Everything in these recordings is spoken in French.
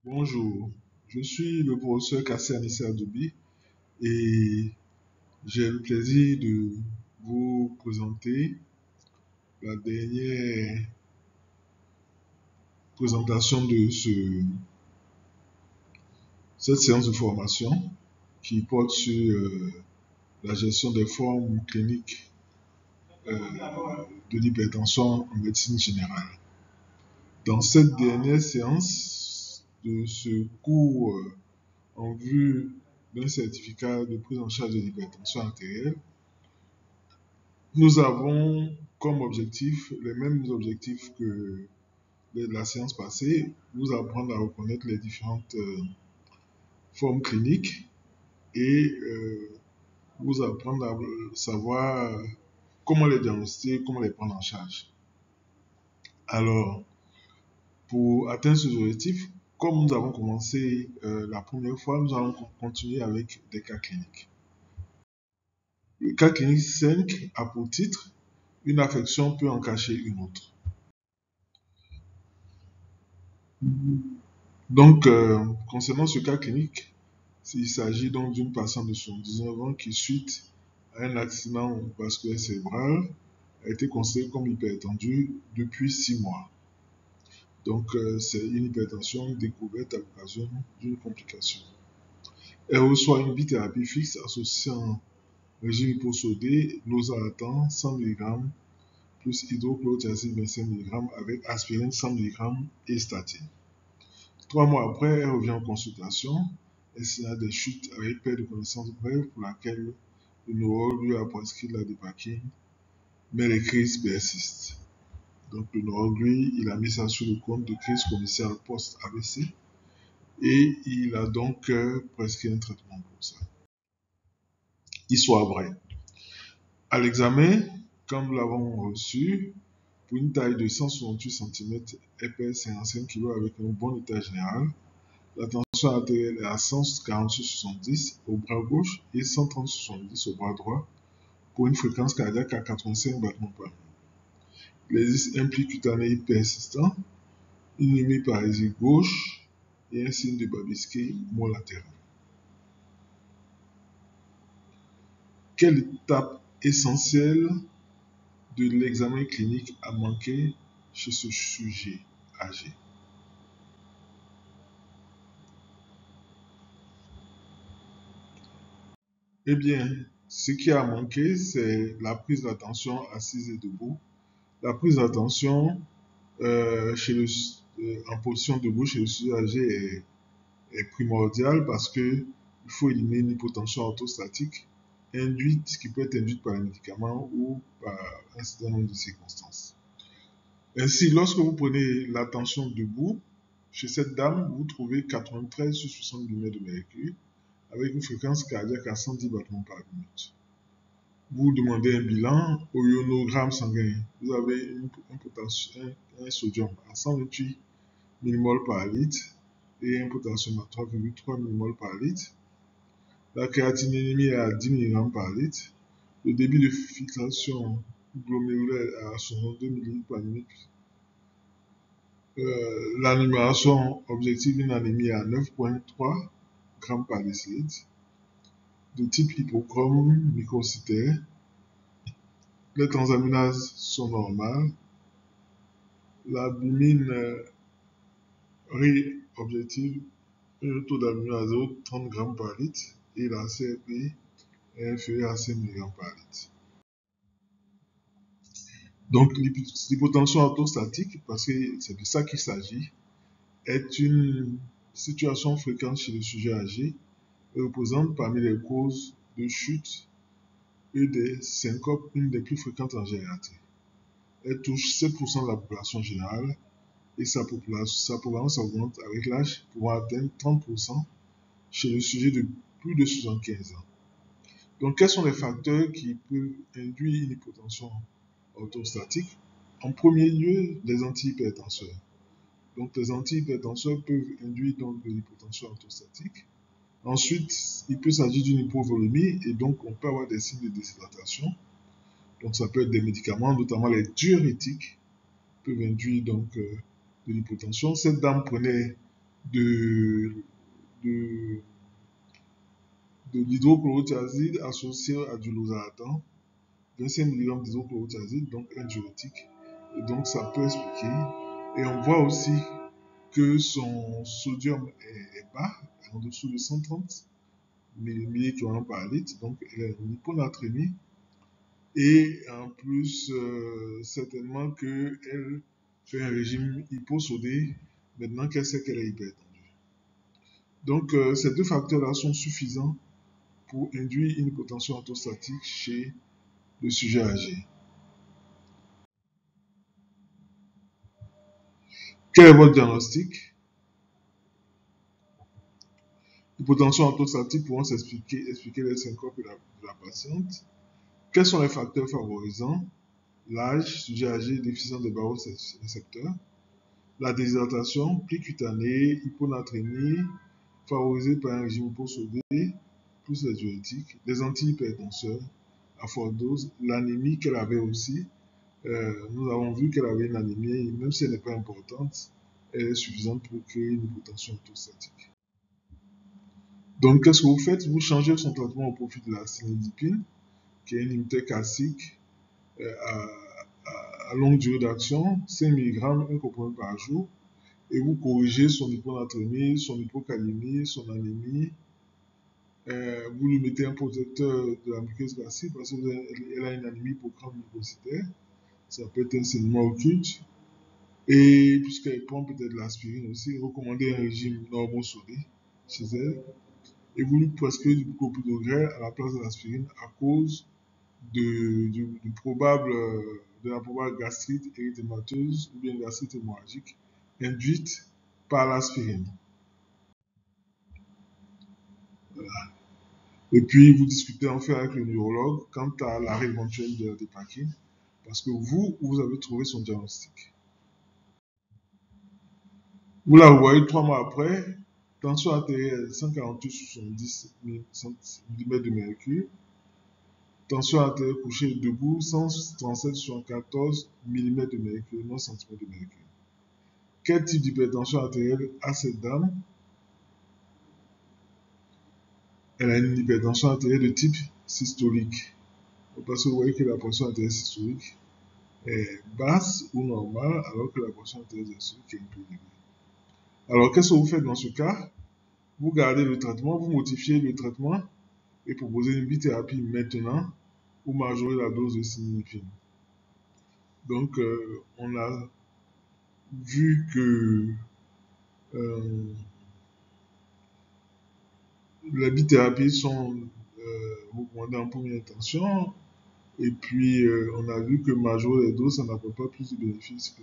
Bonjour, je suis le professeur Kassé Anissé Adoubi et j'ai le plaisir de vous présenter la dernière présentation de cette séance de formation qui porte sur la gestion des formes cliniques de l'hypertension en médecine générale. Dans cette dernière séance de ce cours en vue d'un certificat de prise en charge de l'hypertension artérielle, nous avons comme objectif les mêmes objectifs que la séance passée, vous apprendre à reconnaître les différentes formes cliniques et vous apprendre à savoir comment les diagnostiquer, comment les prendre en charge. Alors, pour atteindre ce objectif, comme nous avons commencé la première fois, nous allons continuer avec des cas cliniques. Le cas clinique 5 a pour titre « Une affection peut en cacher une autre ». Donc, concernant ce cas clinique, il s'agit donc d'une patiente de 79 ans qui, suite à un accident vasculaire cérébral, a été considérée comme hypertendue depuis 6 mois. Donc, c'est une hypertension découverte à l'occasion d'une complication. Elle reçoit une bithérapie fixe associant régime hyposodé, losartan 100 mg plus hydrochlorothiazide 25 mg avec aspirine 100 mg et statine. 3 mois après, elle revient en consultation. Elle signale des chutes avec perte de connaissance brève pour laquelle le neurologue lui a prescrit la dépakine, mais les crises persistent. Donc le neurologue, lui, il a mis ça sur le compte de crise commerciale post-AVC et il a donc prescrit un traitement pour ça. Histoire vraie. À l'examen, quand nous l'avons reçu, pour une taille de 168 cm, elle pèse 55 kg avec un bon état général. La tension artérielle est à 148/70 au bras gauche et 130/70 au bras droit pour une fréquence cardiaque à 85 battements par minute. Il existe un pli cutané persistant, une hémiparésie gauche et un signe de Babinski mot latéral. Quelle étape essentielle de l'examen clinique a manqué chez ce sujet âgé? Eh bien, ce qui a manqué, c'est la prise d'attention assise et debout. La prise d'attention en position debout chez le sujet âgé est primordiale parce qu'il faut éliminer une hypotension orthostatique qui peut être induite par un médicament ou par un certain nombre de circonstances. Ainsi, lorsque vous prenez l'attention debout, chez cette dame, vous trouvez 93/60 mm de mercure avec une fréquence cardiaque à 110 battements par minute. Vous demandez un bilan au ionogramme sanguin. Vous avez un sodium à 128 mmol par litre et un potassium à 3,3 mmol par litre. La créatinémie est à 10 mg par litre. Le débit de filtration glomérulaire est à 62 ml par minute. La numération objective d'une anémie à 9,3 g par décilitre. De type hypochrome microcytaire. Les transaminases sont normales. La bumine objective, un taux d'amino 30 g par litre et la CRP est inférieure à 5 mg par litre. Donc l'hypotension orthostatique, parce que c'est de ça qu'il s'agit, est une situation fréquente chez les sujets âgés et représente parmi les causes de chute et des syncopes une des plus fréquentes en gériatrie. Elle touche 7% de la population générale et sa prévalence augmente avec l'âge pouvant atteindre 30% chez le sujet de plus de 75 ans. Donc, quels sont les facteurs qui peuvent induire une hypotension orthostatique? En premier lieu, les antihypertenseurs. Donc, les antihypertenseurs peuvent induire donc de l'hypotension orthostatique. Ensuite, il peut s'agir d'une hypovolémie et donc on peut avoir des signes de déshydratation. Donc, ça peut être des médicaments, notamment les diurétiques, peuvent induire donc de l'hypotension. Cette dame prenait de, de, de l'hydrochlorothiazide associé à du losartan, 25 mg d'hydrochlorothiazide, donc un diurétique. Et donc ça peut expliquer. Et on voit aussi que son sodium est bas, en dessous de 130 milliequivalents par litre, donc elle est en hyponatrémie. Et en plus, certainement qu'elle fait un régime hyposodé maintenant qu'elle sait qu'elle est hypertendue. Donc, ces deux facteurs-là sont suffisants pour induire une hypotension orthostatique chez le sujet âgé. Quel est votre diagnostic? L'hypotension orthostatique pourront expliquer les symptômes de la patiente. Quels sont les facteurs favorisants? L'âge, sujet âgé, déficient de barorécepteurs. La déshydratation, pli cutané, hyponatrémie, favorisée par un régime hyposodé, plus les diurétiques, les antihypertenseurs à forte dose, l'anémie qu'elle avait aussi. Nous avons vu qu'elle avait une anémie, même si elle n'est pas importante, elle est suffisante pour créer une hypotension orthostatique. Donc, qu'est-ce que vous faites? Vous changez son traitement au profit de la cilnidipine, qui est un inhibiteur calcique à longue durée d'action, 5 mg, un comprimé par jour, et vous corrigez son hyponatrémie, son hypocalémie, son anémie. Vous lui mettez un protecteur de la muqueuse gastrique parce qu'elle a une anémie hypocrame mucocitaire. Ça peut être un saignement occulte. Et puisqu'elle prend peut-être de l'aspirine aussi, recommandez un régime normosodé chez elle. Et vous lui prescrivez du clopidogrel à la place de l'aspirine à cause de la probable gastrite érythémateuse ou bien gastrite hémorragique induite par l'aspirine. Voilà. Et puis, vous discutez en fait avec le neurologue quant à l'arrêt éventuel de la dépakine, parce que vous avez trouvé son diagnostic. Vous la voyez 3 mois après, tension artérielle 148/70 mm de mercure, tension artérielle couchée debout 137/14 mm de mercure, non centimètres de mercure. Quel type d'hypertension artérielle a cette dame? Elle a une hypertension artérielle de type systolique. Parce que vous voyez que la pression artérielle systolique est basse ou normale, alors que la pression artérielle diastolique est un peu élevée. Alors, qu'est-ce que vous faites dans ce cas? Vous gardez le traitement, vous modifiez le traitement et proposez une bithérapie maintenant ou majorer la dose de cilnidipine. Donc, on a vu que les bithérapies sont recommandées en première intention. Et puis, on a vu que majorer les doses, ça n'apporte pas plus de bénéfices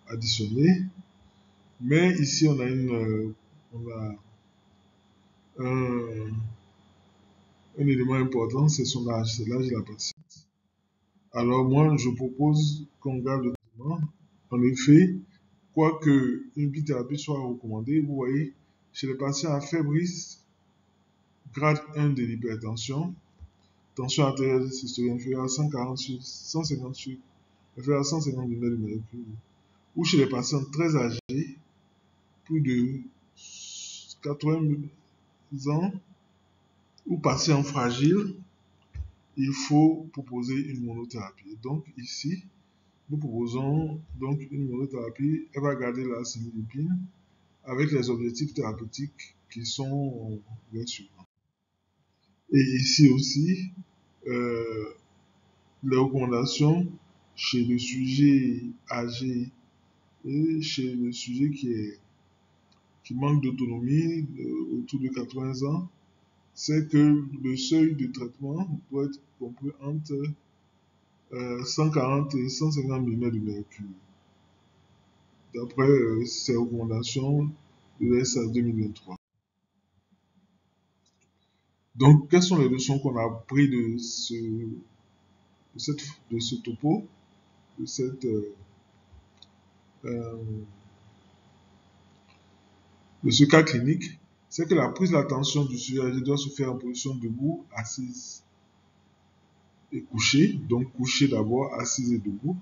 additionnés. Mais ici, on a un élément important, c'est son âge, c'est l'âge de la patiente. Alors moi, je propose qu'on garde le traitement. En effet, quoique une bithérapie soit recommandée, vous voyez, chez les patients à fébris, grade 1 de l'hypertension, tension artérielle systolique inférieure à 140 sur 150 sur inférieure à 150 mm de mercure, ou chez les patients très âgés, plus de 80 ans, ou patients fragiles, il faut proposer une monothérapie. Donc ici, nous proposons donc une monothérapie. Elle va garder la cilnidipine avec les objectifs thérapeutiques qui sont les suivants. Et ici aussi, les recommandations chez le sujet âgé et chez le sujet qui manque d'autonomie autour de 80 ans, c'est que le seuil de traitement doit être compris entre 140 et 150 mm de mercure, d'après ces recommandations de l'ESA 2023. Donc, quelles sont les leçons qu'on a apprises de ce topo, de ce cas clinique? C'est que la prise d'attention du sujet âgé doit se faire en position debout, assise et couché, donc couché d'abord, assise et debout.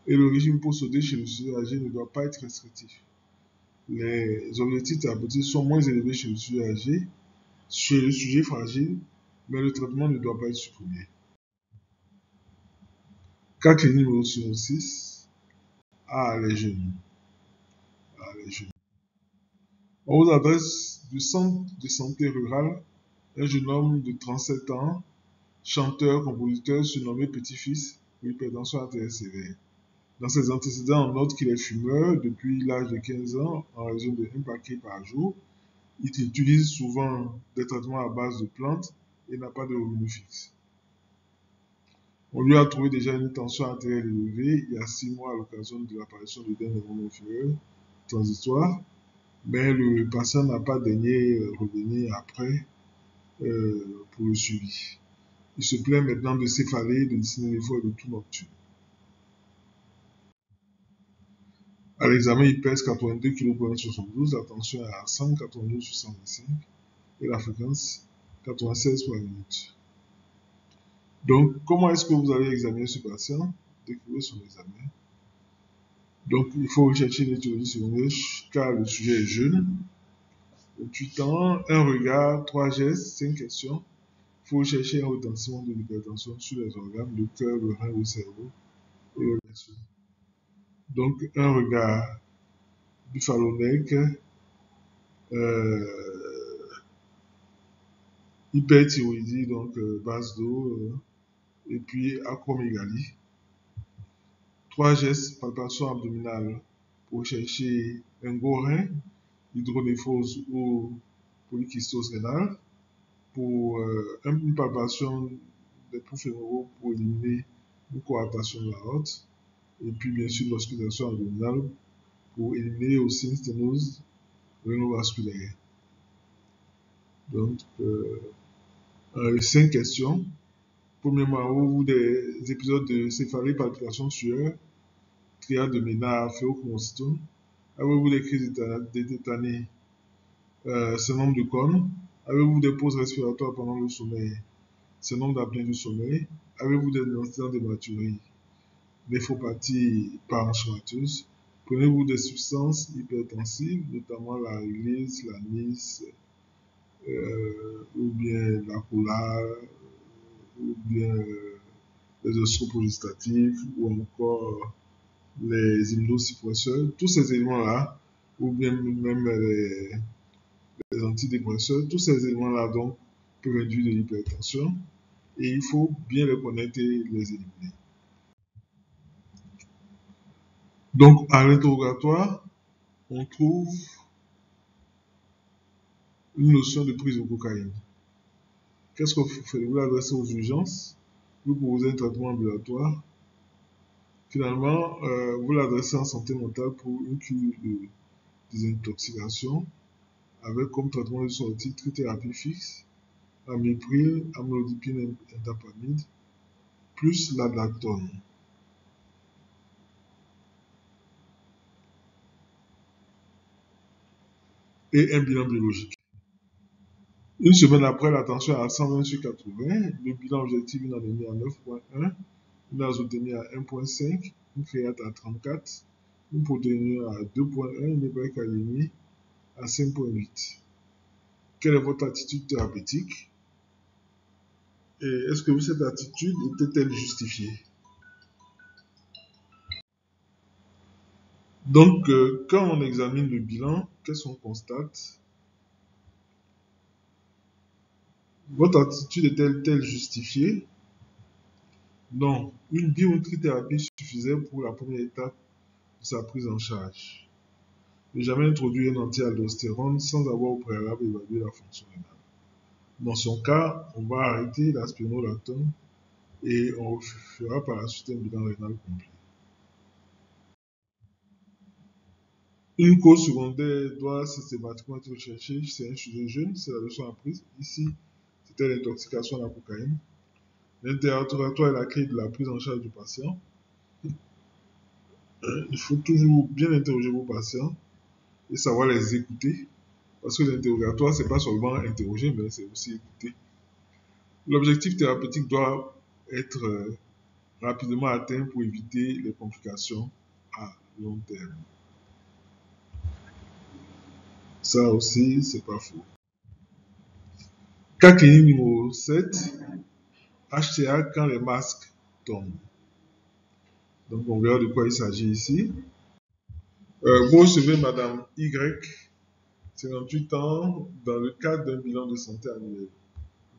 Et le régime hyposodé chez le sujet âgé ne doit pas être restrictif. Les objectifs thérapeutiques sont moins élevés chez le sujet âgé, chez le sujet fragile, mais le traitement ne doit pas être supprimé. Cas clinique numéro 6, les jeunes. Les jeunes. On vous adresse du centre de santé rural un jeune homme de 37 ans, chanteur, compositeur, surnommé Petit-Fils, pour hypertension artérielle sévère. Dans ses antécédents, on note qu'il est fumeur depuis l'âge de 15 ans en raison d'un paquet par jour. Il utilise souvent des traitements à base de plantes et n'a pas de revenu fixe. On lui a trouvé déjà une tension artérielle élevée il y a 6 mois à l'occasion de l'apparition de d'un neurones inférieurs transitoires, mais le patient n'a pas daigné revenir après pour le suivi. Il se plaint maintenant de céphalée, de dyspnée des fois et de tout nocturne. À l'examen, il pèse 82 kg pour 1,72 m, la tension est à 192/125 et la fréquence 96 par minute. Donc, comment est-ce que vous allez examiner ce patient? Décrivez son examen. Donc, il faut rechercher une étiologie secondaire car le sujet est jeune, 28 ans, un regard, 3 gestes, 5 questions. Il faut rechercher un retentissement de l'hypertension sur les organes, le cœur, le rein, le cerveau et le vaisseau. Donc, un regard buphalonéque, hyperthyroïdie, donc base d'eau, et puis acromégalie. 3 gestes, palpation abdominale pour chercher un gros rein, hydronéphrose ou polykystose rénale. Pour une palpation des poumons fémoraux pour éliminer une coartation de la aorte. Et puis, bien sûr, l'auscultation abdominale pour éliminer aussi une sténose rénovasculaire. Donc, 5 questions. Premièrement, avez-vous des épisodes de céphalée, palpitation, sueur, triade de Ménard, phéochromocytome? Avez-vous des crises tétaniques, syndrome de Cône? Avez-vous des pauses respiratoires pendant le sommeil? Syndrome d'apnée du sommeil? Avez-vous des incidents d'hématurie? Néphropathie parenchymateuse? Prenez-vous des substances hypertensives, notamment la réglisse, l'anis, ou bien la cola, ou bien les ostroprogestatifs, ou encore les immunosuppresseurs, tous ces éléments-là, ou bien même les antidépresseurs, tous ces éléments-là donc peuvent induire de l'hypertension et il faut bien les connaître et les éliminer. Donc, à l'interrogatoire, on trouve une notion de prise de cocaïne. Qu'est-ce que vous faites? Vous l'adressez aux urgences, vous proposez un traitement ambulatoire. Finalement, vous l'adressez en santé mentale pour une cure de désintoxication avec comme traitement de sortie trithérapie fixe, amipril, amlodipine, indapamide, plus l'adlatone. Et un bilan biologique. Une semaine après, la tension est à 120/80, le bilan objectif, une anémie à 9,1, une azotémie à 1,5, une créate à 34, une protéinure à 2,1, une hypercalémie à 5,8. Quelle est votre attitude thérapeutique? Et est-ce que cette attitude était-elle justifiée? Donc, quand on examine le bilan, qu'est-ce qu'on constate? Votre attitude est-elle justifiée? Non, une biotrithérapie suffisait pour la première étape de sa prise en charge. Ne jamais introduire un anti-aldostérone sans avoir au préalable évalué la fonction rénale. Dans son cas, on va arrêter la spironolactone et on fera par la suite un bilan rénal complet. Une cause secondaire doit systématiquement être recherchée. C'est un sujet jeune, c'est la leçon apprise. Ici, c'était l'intoxication à la cocaïne. L'interrogatoire est la clé de la prise en charge du patient. Il faut toujours bien interroger vos patients et savoir les écouter. Parce que l'interrogatoire, c'est pas seulement interroger, mais c'est aussi écouter. L'objectif thérapeutique doit être rapidement atteint pour éviter les complications à long terme. Ça aussi, c'est pas faux. Cas clinique numéro 7, HTA quand les masques tombent. Donc, on verra de quoi il s'agit ici. Vous recevez Madame Y, 58 ans, dans le cadre d'un bilan de santé annuel.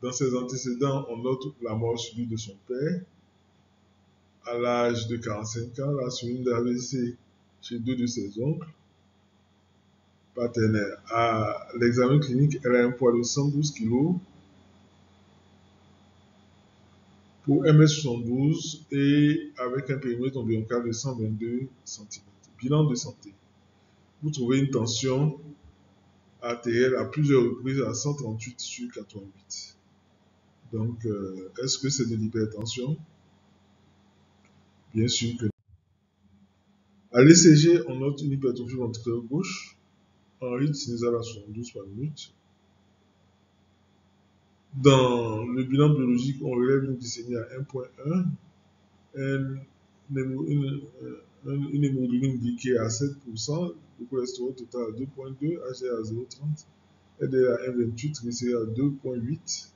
Dans ses antécédents, on note la mort subie de son père. À l'âge de 45 ans, la survenue d'AVC chez 2 de ses oncles partenaires. À l'examen clinique, elle a un poids de 112 kg pour 1m72 et avec un périmètre ombilical de 122 cm. Bilan de santé. Vous trouvez une tension artérielle à plusieurs reprises à 138 sur 88. Donc, est-ce que c'est de l'hypertension? Bien sûr que non. À l'ECG, on note une hypertrophie ventriculaire gauche en rythme sinusal à 72 par minute. Dans le bilan biologique, on relève une glycémie à 1,1, une hémoglobine glyquée à 7%, le cholestérol total à 2,2, HDL à 0,30, LDL à 1,28, triglycérides à 2,8.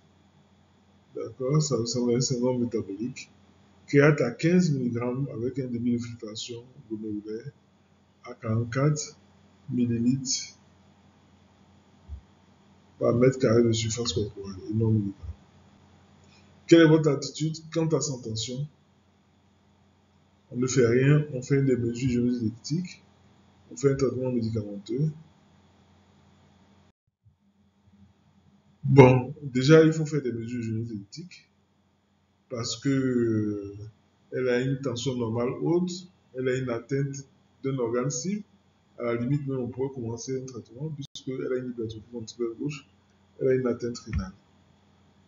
D'accord, ça ressemble à un syndrome métabolique. Créate à 15 mg avec un débit de filtration glomérulaire à 44 ml par mètre carré de surface corporelle et non milligrammes. Quelle est votre attitude quant à cette tension? On ne fait rien, on fait des mesures génétiques, on fait un traitement médicamenteux. Bon, déjà, il faut faire des mesures génétiques parce que elle a une tension normale haute, elle a une atteinte d'un organe cible. À la limite, même, on pourrait commencer un traitement puisqu'elle a une hypertrophie ventriculaire gauche, elle a une atteinte rénale.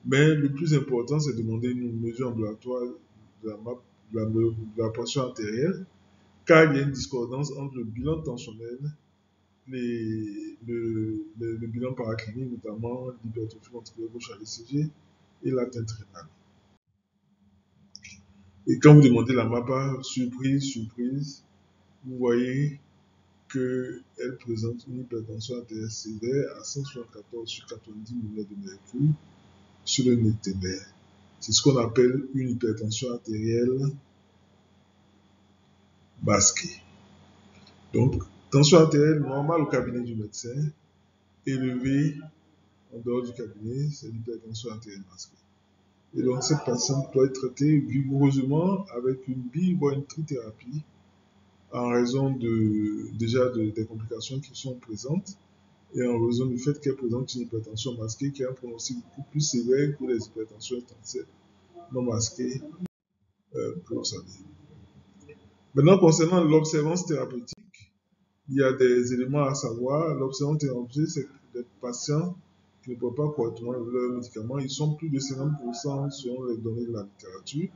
Mais le plus important, c'est de demander une mesure ambulatoire de la pression artérielle, car il y a une discordance entre le bilan tensionnel, le bilan paraclinique, notamment l'hypertrophie ventriculaire gauche à l'ECG et l'atteinte rénale. Et quand vous demandez la MAPA, surprise, vous voyez qu'elle présente une hypertension artérielle sévère à 174 sur 90 mm de mercure sur le néthénaire. C'est ce qu'on appelle une hypertension artérielle masquée. Donc, tension artérielle normale au cabinet du médecin, élevée en dehors du cabinet, c'est l'hypertension artérielle masquée. Et donc, cette patiente doit être traitée vigoureusement avec une voire une trithérapie en raison des complications qui sont présentes et en raison du fait qu'elle présente une hypertension masquée qui a un pronostic beaucoup plus sévère que les hypertensions non masquées que vous savez. Maintenant, concernant l'observance thérapeutique, il y a des éléments à savoir. L'observance thérapeutique, c'est que les patients qui ne prennent pas correctement leurs médicaments, ils sont plus de 50% selon les données de la littérature.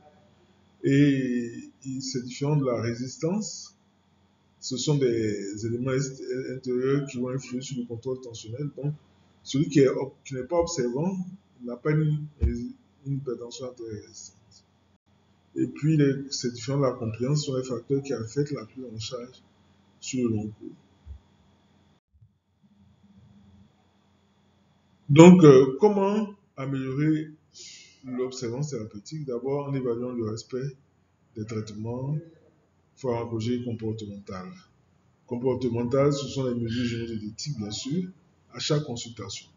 Et c'est différent de la résistance. Ce sont des éléments intérieurs qui vont influer sur le contrôle tensionnel. Donc, celui qui n'est pas observant n'a pas une hypertension artérielle résistante. Et puis, c'est différent de la compliance, ce sont les facteurs qui affectent la prise en charge sur le long cours. Donc, comment améliorer l'observance thérapeutique? D'abord, en évaluant le respect des traitements pharmacologiques et comportementaux. Comportementales, ce sont les mesures génétiques, bien sûr, à chaque consultation.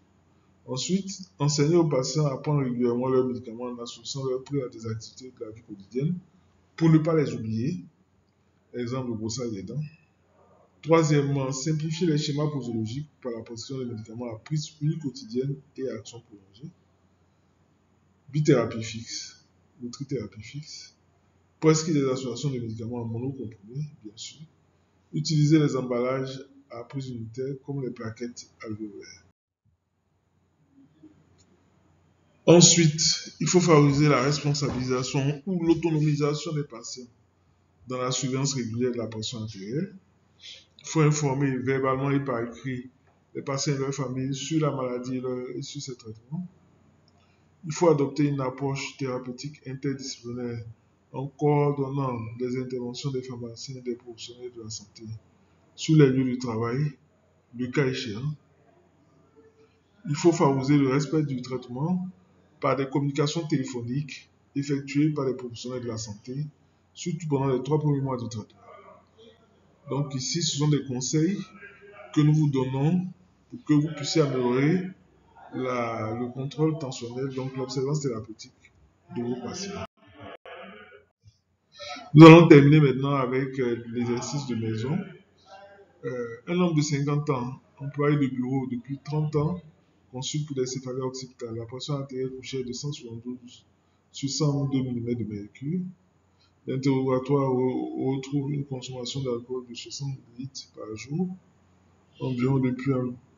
Ensuite, enseigner aux patients à prendre régulièrement leurs médicaments en associant leur prise à des activités de la vie quotidienne pour ne pas les oublier. Exemple, le brossage des dents. Troisièmement, simplifier les schémas posologiques par la prescription de médicaments à prise unique quotidienne et à action prolongée. Bithérapie fixe ou trithérapie fixe. Prescrire des associations de médicaments en monocomprimé, bien sûr. Utiliser les emballages à prise unitaire comme les plaquettes alvéolaires. Ensuite, il faut favoriser la responsabilisation ou l'autonomisation des patients dans la surveillance régulière de la pression artérielle. Il faut informer verbalement et par écrit les patients et leurs familles sur la maladie et sur ses traitements. Il faut adopter une approche thérapeutique interdisciplinaire en coordonnant les interventions des pharmaciens et des professionnels de la santé sur les lieux de travail, le cas échéant, Il faut favoriser le respect du traitement par des communications téléphoniques effectuées par les professionnels de la santé, surtout pendant les 3 premiers mois de traitement. Donc ici, ce sont des conseils que nous vous donnons pour que vous puissiez améliorer le contrôle tensionnel, donc l'observance thérapeutique de vos patients. Nous allons terminer maintenant avec l'exercice de maison. Un homme de 50 ans, employé de bureau depuis 30 ans, consulte pour des céphalées occipitales. La pression artérielle couchée est de 172 sur 102 mm de mercure. L'interrogatoire retrouve une consommation d'alcool de 60 litres par jour, environ depuis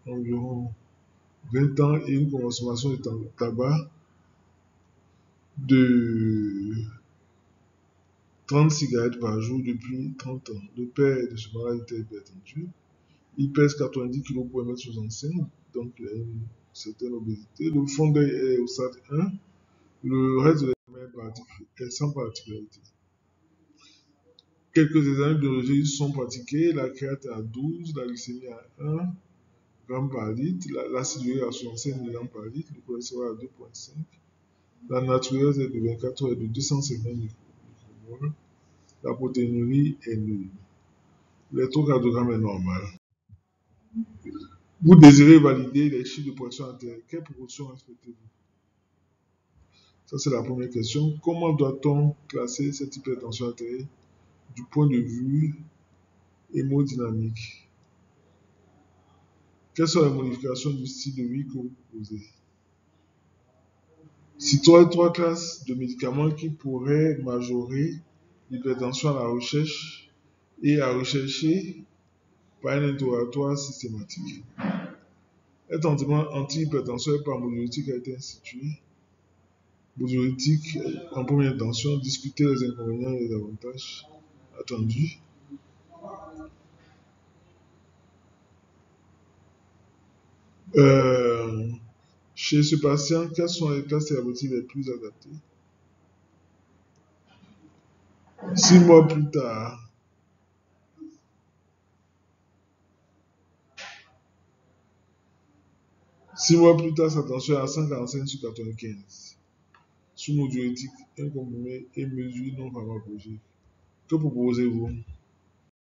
environ 20 ans, et une consommation de tabac de 30 cigarettes par jour depuis 30 ans. Le père de ce malade était hypertendu. Il pèse 90 kg pour 1,65 m, donc il a une certaine obésité. Le fond d'œil est au stade 1. Le reste de l'examen est sans particularité. Quelques examens biologiques sont pratiqués. La créate à 12, la glycémie à 1 g par litre, l'acide urique à 65 mg par litre, le cholestérol à 2,5. La natriureuse est de 24 heures et de 250 micromoles. La protéinurie est nulle. L'électrocardiogramme est normal. Vous désirez valider les chiffres de pression artérielle. Quelle proportion respectez-vous? Ça, c'est la première question. Comment doit-on classer cette hypertension artérielle du point de vue hémodynamique? Quelles sont les modifications du style de vie que vous proposez? Citez 3 classes de médicaments qui pourraient majorer l'hypertension à la recherche et à rechercher par un interrogatoire systématique. Un traitement anti-hypertenseur par modiolytique a été institué. Modiolytique en première intention, discuter les inconvénients et les avantages attendus. Chez ce patient, quelles sont les classes thérapeutiques les plus adaptées? 6 mois plus tard, sa tension est à 145 sur 95. Sous modiolytique, un comprimé et mesure non pharmacologique. Que proposez-vous?